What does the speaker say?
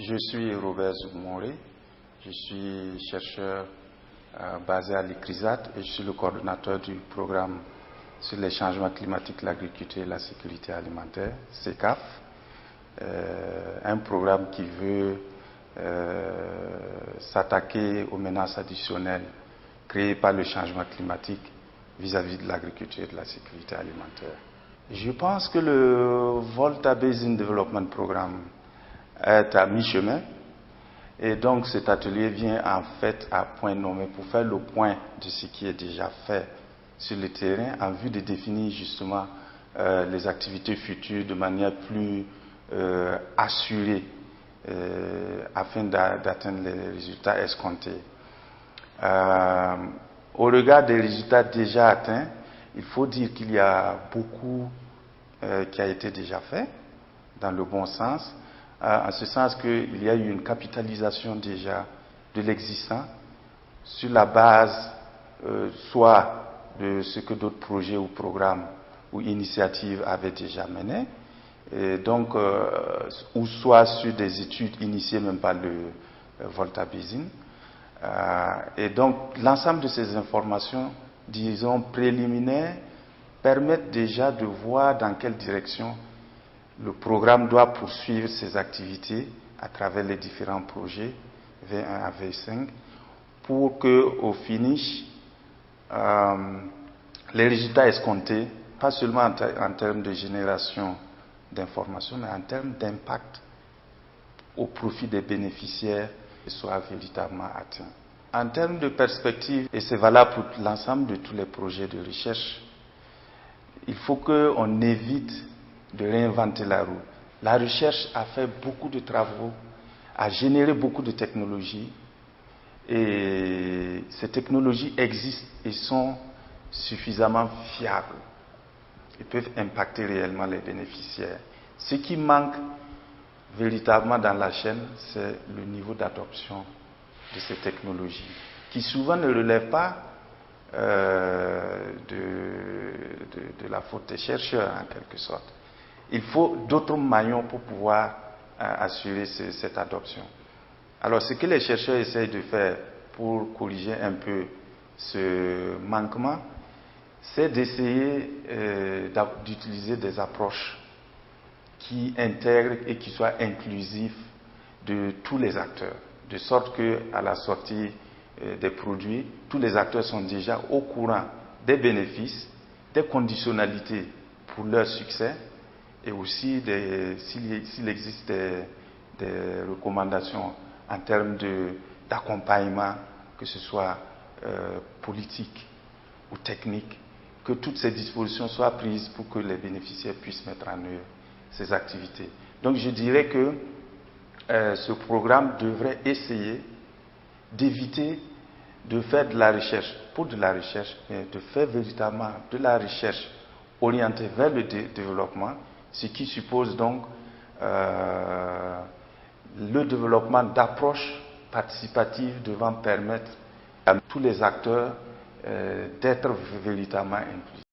Je suis Robert Zoumouré, je suis chercheur basé à l'ICRISAT et je suis le coordonnateur du programme sur les changements climatiques, l'agriculture et la sécurité alimentaire, CECAF, un programme qui veut s'attaquer aux menaces additionnelles créées par le changement climatique vis-à-vis de l'agriculture et de la sécurité alimentaire. Je pense que le Volta Basin Development Programme est à mi-chemin et donc cet atelier vient en fait à point nommé pour faire le point de ce qui est déjà fait sur le terrain en vue de définir justement les activités futures de manière plus assurée afin d'atteindre les résultats escomptés. Au regard des résultats déjà atteints, il faut dire qu'il y a beaucoup qui a été déjà fait dans le bon sens, en ce sens qu'il y a eu une capitalisation déjà de l'existant sur la base soit de ce que d'autres projets ou programmes ou initiatives avaient déjà mené, et donc, ou soit sur des études initiées même par le Volta Basin. Et donc, l'ensemble de ces informations, disons, préliminaires, permettent déjà de voir dans quelle direction le programme doit poursuivre ses activités à travers les différents projets V1 à V5 pour qu'au finish, les résultats escomptés, pas seulement en termes de génération d'informations, mais en termes d'impact au profit des bénéficiaires, soient véritablement atteints. En termes de perspective, et c'est valable pour l'ensemble de tous les projets de recherche, il faut qu'on évite de réinventer la roue. La recherche a fait beaucoup de travaux, a généré beaucoup de technologies, et ces technologies existent et sont suffisamment fiables. Ils peuvent impacter réellement les bénéficiaires. Ce qui manque véritablement dans la chaîne, c'est le niveau d'adoption de ces technologies, qui souvent ne relèvent pas de la faute des chercheurs en quelque sorte. Il faut d'autres maillons pour pouvoir assurer cette adoption. Alors ce que les chercheurs essayent de faire pour corriger un peu ce manquement, c'est d'essayer d'utiliser des approches qui intègrent et qui soient inclusives de tous les acteurs, de sorte qu'à la sortie des produits, tous les acteurs sont déjà au courant des bénéfices, des conditionnalités pour leur succès et aussi s'il existe des recommandations en termes d'accompagnement, que ce soit politique ou technique, que toutes ces dispositions soient prises pour que les bénéficiaires puissent mettre en œuvre ces activités. Donc je dirais que ce programme devrait essayer d'éviter de faire de la recherche pour de la recherche, mais de faire véritablement de la recherche orientée vers le développement, ce qui suppose donc le développement d'approches participatives devant permettre à tous les acteurs d'être véritablement inclusifs.